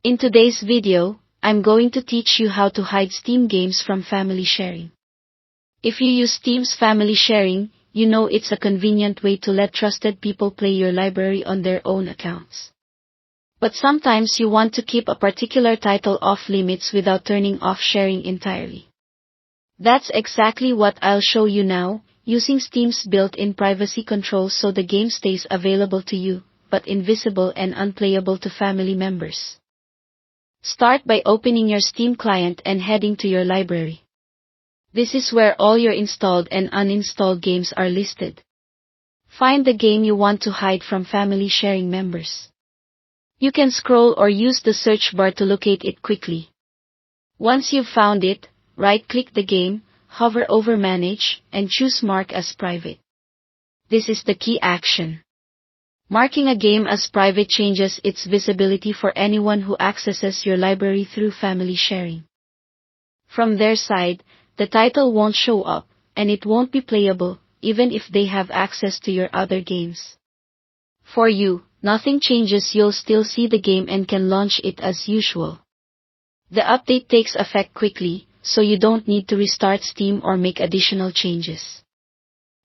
In today's video, I'm going to teach you how to hide Steam games from family sharing. If you use Steam's family sharing, you know it's a convenient way to let trusted people play your library on their own accounts. But sometimes you want to keep a particular title off limits without turning off sharing entirely. That's exactly what I'll show you now, using Steam's built-in privacy controls so the game stays available to you, but invisible and unplayable to family members. Start by opening your Steam client and heading to your library. This is where all your installed and uninstalled games are listed. Find the game you want to hide from family sharing members. You can scroll or use the search bar to locate it quickly. Once you've found it, right-click the game, hover over Manage, and choose Mark as Private. This is the key action. Marking a game as private changes its visibility for anyone who accesses your library through family sharing. From their side, the title won't show up, and it won't be playable, even if they have access to your other games. For you, nothing changes, you'll still see the game and can launch it as usual. The update takes effect quickly, so you don't need to restart Steam or make additional changes.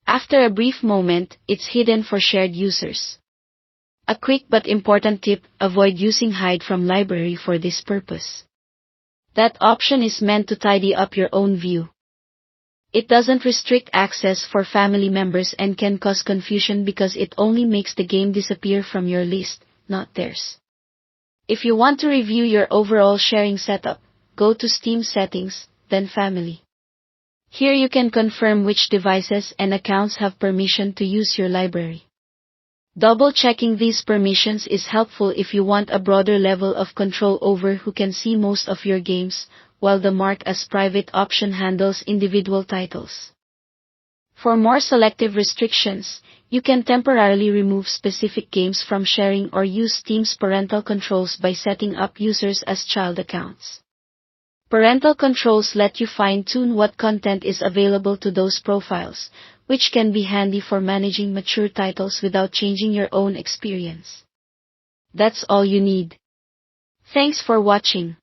After a brief moment, it's hidden for shared users. A quick but important tip: avoid using Hide from Library for this purpose. That option is meant to tidy up your own view. It doesn't restrict access for family members and can cause confusion because it only makes the game disappear from your list, not theirs. If you want to review your overall sharing setup, go to Steam Settings, then Family. Here you can confirm which devices and accounts have permission to use your library. Double-checking these permissions is helpful if you want a broader level of control over who can see most of your games, while the Mark as Private option handles individual titles. For more selective restrictions, you can temporarily remove specific games from sharing or use Steam's parental controls by setting up users as child accounts. Parental controls let you fine-tune what content is available to those profiles, which can be handy for managing mature titles without changing your own experience. That's all you need. Thanks for watching.